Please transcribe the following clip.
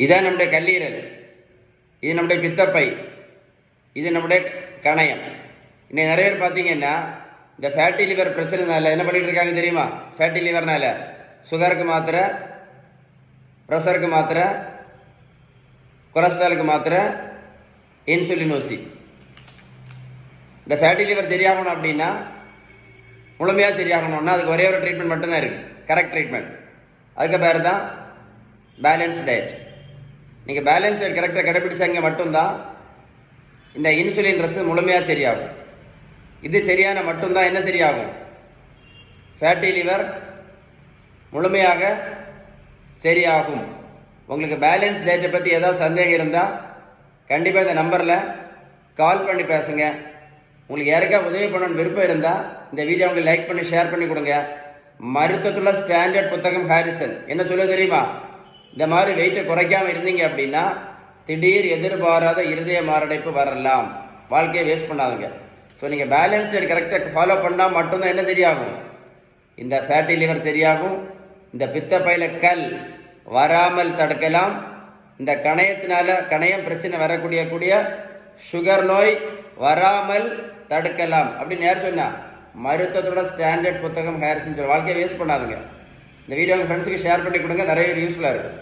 இதான் நம்முடைய கல்லீரல், இது நம்முடைய பித்தப்பை, இது நம்முடைய கணையம். இன்னைக்கு நிறைய பேர் பார்த்தீங்கன்னா இந்த ஃபேட்டி லிவர் பிரச்சனைனால என்ன பண்ணிட்டு இருக்காங்க தெரியுமா? ஃபேட்டி லிவர்னால சுகருக்கு மாத்திரை, ப்ரெஷருக்கு மாத்திரை, கொலஸ்ட்ராலுக்கு மாத்திரை, இன்சுலின் ஊசி. இந்த ஃபேட்டி லிவர் சரியாகணும் அப்படின்னா, முழுமையாக சரியாகணும்னா அதுக்கு ஒரே ஒரு ட்ரீட்மெண்ட் மட்டும்தான் இருக்குது, கரெக்ட் ட்ரீட்மெண்ட். அதுக்கு பேர் தான் பேலன்ஸ் டயட். நீங்கள் பேலன்ஸ் டயட் கரெக்டாக கடைப்பிடிச்சாங்க மட்டும்தான் இந்த இன்சுலின் ரசம் முழுமையாக சரியாகும். இது சரியான மட்டும்தான் என்ன சரியாகும்? ஃபேட்டி லிவர் முழுமையாக சரியாகும். உங்களுக்கு பேலன்ஸ் டயட்டை பற்றி ஏதாவது சந்தேகம் இருந்தால் கண்டிப்பாக இந்த நம்பரில் கால் பண்ணி பேசுங்க. உங்களுக்கு யாருக்கா உதவி பண்ணணும்னு விருப்பம் இருந்தால் இந்த வீடியோ உங்களுக்கு லைக் பண்ணி ஷேர் பண்ணி கொடுங்க. மருத்துவத்தில் ஸ்டாண்டர்ட் புத்தகம் ஹாரிசன் என்ன சொல்ல தெரியுமா? இந்த மாதிரி வெயிட்டை குறைக்காமல் இருந்தீங்க அப்படின்னா திடீர் எதிர்பாராத இருதய மாரடைப்பு வரலாம். வாழ்க்கையை வேஸ்ட் பண்ணாதுங்க. ஸோ நீங்கள் பேலன்ஸ் டயட் கரெக்டாக ஃபாலோ பண்ணால் மட்டும்தான் என்ன சரியாகும்? இந்த ஃபேட்டி லிவர் சரியாகும். இந்த பித்தப்பையில் கல் வராமல் தடுக்கலாம். இந்த கணையம் பிரச்சனை வரக்கூடிய சுகர் நோய் வராமல் தடுக்கலாம் அப்படின்னு யார் சொன்னா? மருத்துவத்தோட ஸ்டாண்டர்ட் புத்தகம் ஹாரிசன். வாழ்க்கையை வேஸ்ட் பண்ணாதுங்க. இந்த வீடியோ உங்கள் ஃப்ரெண்ட்ஸுக்கு ஷேர் பண்ணி கொடுங்க, நிறைய யூஸ்ஃபுல்லாக இருக்கும்.